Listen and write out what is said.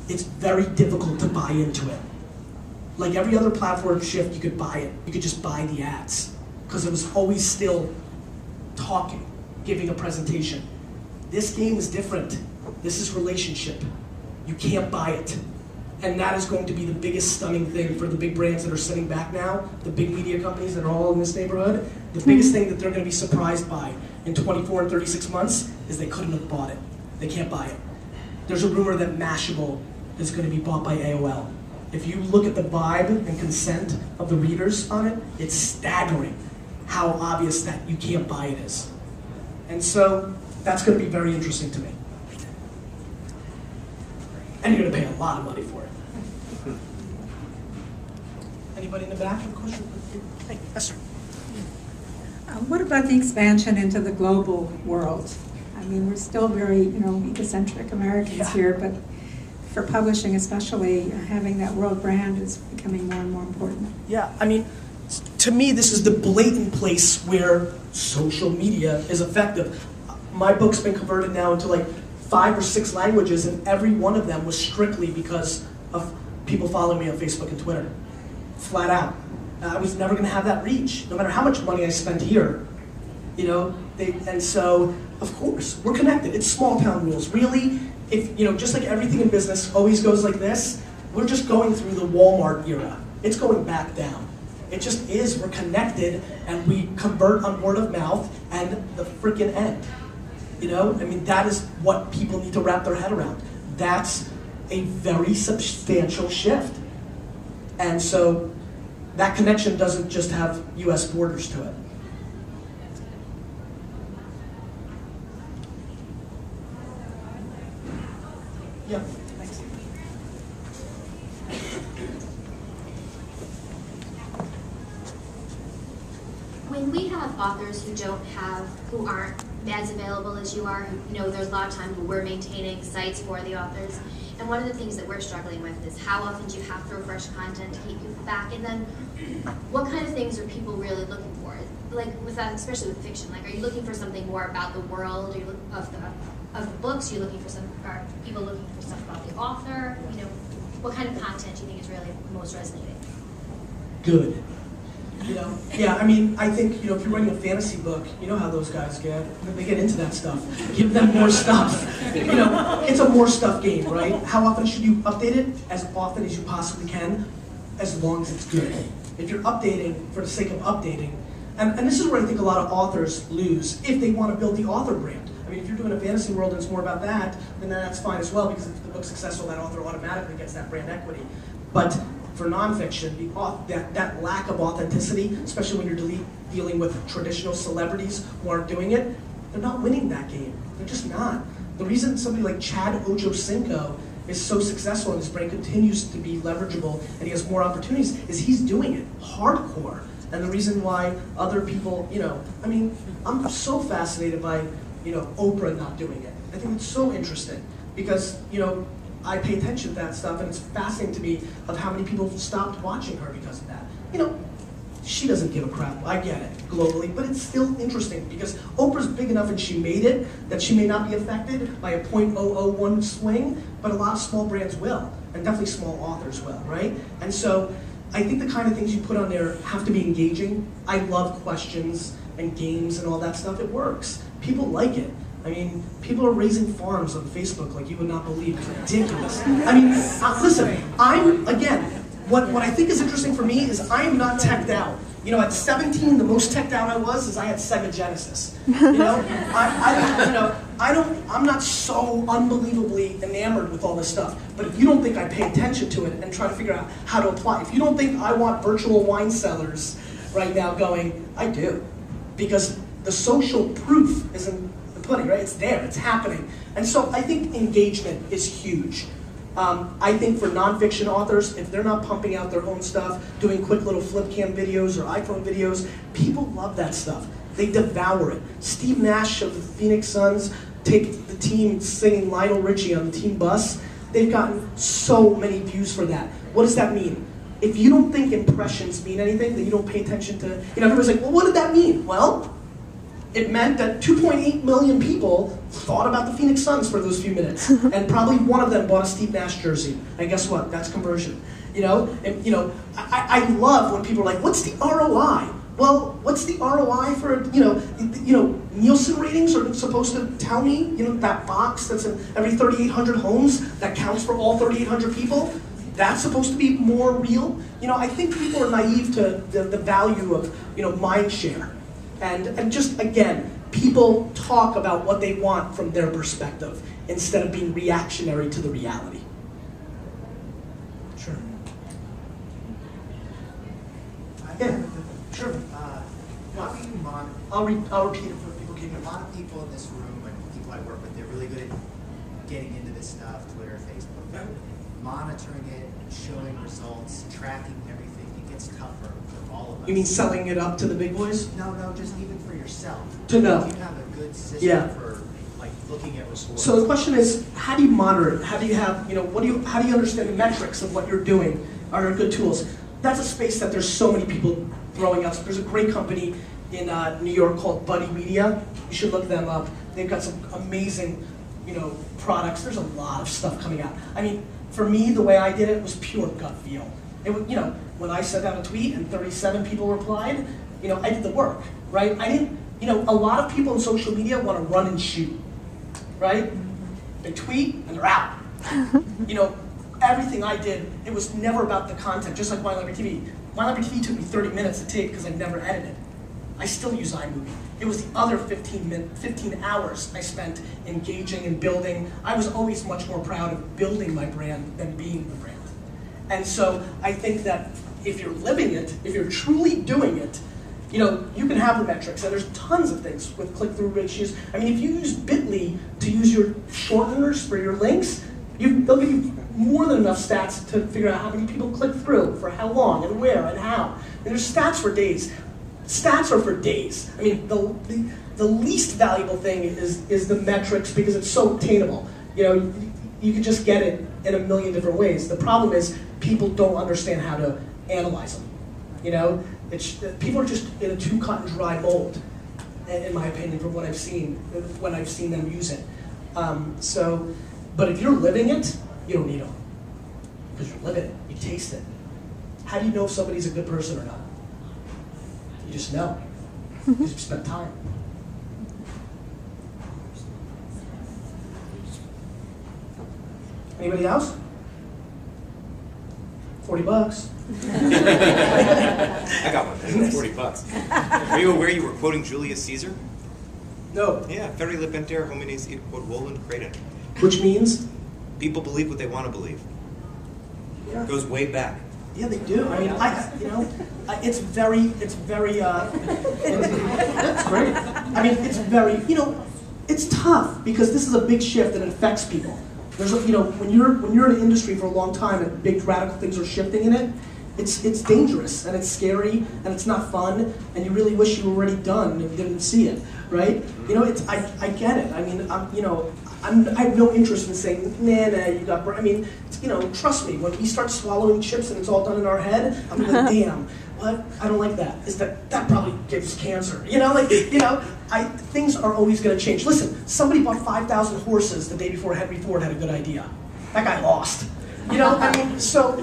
it's very difficult to buy into it. Like every other platform shift, you could buy it. You could just buy the ads because it was always still talking, giving a presentation. This game is different. This is relationship. You can't buy it. And that is going to be the biggest stunning thing for the big brands that are sitting back now, the big media companies that are all in this neighborhood. The biggest thing that they're going to be surprised by in 24 and 36 months is they couldn't have bought it. They can't buy it. There's a rumor that Mashable is going to be bought by AOL. If you look at the vibe and consent of the readers on it, it's staggering how obvious that you can't buy it is. And so that's going to be very interesting to me. And you're going to pay a lot of money for it. Anybody in the back have a question? Hey, yes, sir. What about the expansion into the global world? I mean, we're still very, egocentric Americans here, but for publishing especially, having that world brand is becoming more and more important. Yeah, I mean, to me, this is the blatant place where social media is effective. My book's been converted now into like 5 or 6 languages, and every one of them was strictly because of people following me on Facebook and Twitter. Flat out. I was never going to have that reach, no matter how much money I spent here. And so, of course, we're connected. It's small town rules. Really, if just like everything in business always goes like this, we're just going through the Walmart era. It's going back down. It just is. We're connected, and we convert on word of mouth and the freaking end. I mean, that is what people need to wrap their head around. That's a very substantial shift. And so that connection doesn't just have US borders to it. Yeah, thanks. When we have authors who aren't as available as you are, there's a lot of times where we're maintaining sites for the authors. And one of the things that we're struggling with is how often do you have to refresh content to keep people back? And then what kind of things are people really looking for? Like with that, especially with fiction, like are you looking for something more about the world of the books? Are people looking for stuff about the author? What kind of content do you think is really most resonating? Good. Yeah, I mean, I think, if you're writing a fantasy book, you know how those guys get. They get into that stuff. Give them more stuff. It's a more stuff game, right? How often should you update it? As often as you possibly can, as long as it's good. If you're updating for the sake of updating, and this is where I think a lot of authors lose if they want to build the author brand. I mean, if you're doing a fantasy world and it's more about that, then that's fine as well, because if the book's successful, that author automatically gets that brand equity. But for nonfiction, that lack of authenticity, especially when you're dealing with traditional celebrities who aren't doing it, they're not winning that game. They're just not. The reason somebody like Chad Ochocinco is so successful and his brand continues to be leverageable and he has more opportunities is he's doing it hardcore. And the reason why other people, I mean, I'm so fascinated by, Oprah not doing it. I think it's so interesting because, I pay attention to that stuff, and it's fascinating to me of how many people have stopped watching her because of that. She doesn't give a crap. I get it globally, but it's still interesting because Oprah's big enough and she made it that she may not be affected by a .001 swing, but a lot of small brands will, and definitely small authors will, right? And so I think the kind of things you put on there have to be engaging. I love questions and games and all that stuff. It works. People like it. I mean, people are raising farms on Facebook like you would not believe. It's ridiculous. I mean, listen, what I think is interesting for me is I'm not teched out. At 17, the most teched out I was is I had Sega Genesis. I'm not so unbelievably enamored with all this stuff. But if you don't think I pay attention to it and try to figure out how to apply, if you don't think I want virtual wine cellars right now going, I do. Because the social proof is in the pudding, right? It's there, it's happening. And so I think engagement is huge. I think for nonfiction authors, if they're not pumping out their own stuff, doing quick little flip cam videos or iPhone videos, people love that stuff. They devour it. Steve Nash of the Phoenix Suns take the team singing Lionel Richie on the team bus. They've gotten so many views for that. What does that mean? If you don't think impressions mean anything, then you don't pay attention to, everyone's like, well, what did that mean? Well, it meant that 2.8 million people thought about the Phoenix Suns for those few minutes, and probably one of them bought a Steve Nash jersey. And guess what? That's conversion. I love when people are like, "What's the ROI?" Well, what's the ROI for Nielsen ratings are supposed to tell me that box that's in every 3,800 homes that counts for all 3,800 people. That's supposed to be more real. I think people are naive to the value of mind share, and just again, people talk about what they want from their perspective instead of being reactionary to the reality. Sure. Yeah. Sure. How do you monitor? I'll repeat it for people who A lot of people in this room and people I work with, they're really good at getting into this stuff, Twitter, Facebook, monitoring it, showing results, tracking everything. It gets tougher for all of us. You mean selling it up to the big boys? No, just even for yourself. To know. Do you have a good system for looking at reports? So the question is, how do you monitor it? How do you have, how do you understand the metrics of what you're doing? Are there good tools? That's a space that there's so many people throwing out. There's a great company in New York called Buddy Media. You should look them up. They've got some amazing, products. There's a lot of stuff coming out. I mean, for me, the way I did it was pure gut feel. It was, when I sent out a tweet and 37 people replied, I did the work, right? I didn't, a lot of people in social media want to run and shoot, right? They tweet and they're out. Everything I did, it was never about the content, just like Wine Library TV. Wine Library TV took me 30 minutes to tape because I never edited. I still use iMovie. It was the other 15 hours I spent engaging and building. I was always much more proud of building my brand than being the brand. And so I think that if you're living it, if you're truly doing it, you can have the metrics, and there's tons of things with click-through ratios. I mean, if you use Bitly to use your shorteners for your links, they'll give you more than enough stats to figure out how many people click through, for how long, and where, and how. And there's stats for days. Stats are for days. I mean, the least valuable thing is the metrics because it's so obtainable. You can just get it in a million different ways. The problem is people don't understand how to analyze them. People are just in a too cut and dry mold, in my opinion, from what I've seen when I've seen them use it. But if you're living it, you don't need them. Because you're living it, you taste it. How do you know if somebody's a good person or not? You just know. Because you've spent time. Anybody else? $40. I got one. $40. Are you aware you were quoting Julius Caesar? No. Yeah, ferri lepenter homines id quod volunt credent. Which means? People believe what they want to believe. Yeah. It goes way back. Yeah, they do. I mean, it's very, that's great. I mean, it's very, it's tough because this is a big shift and it affects people. There's, when you're in an industry for a long time and big radical things are shifting in it, it's dangerous and it's scary and it's not fun and you really wish you were already done and didn't see it, right? I get it. I mean, I have no interest in saying, nah, you got, I mean, trust me, when we start swallowing chips and it's all done in our head, I'm like, damn, what? I don't like that. That probably gives cancer. Things are always going to change. Listen, somebody bought 5,000 horses the day before Henry Ford had a good idea. That guy lost. So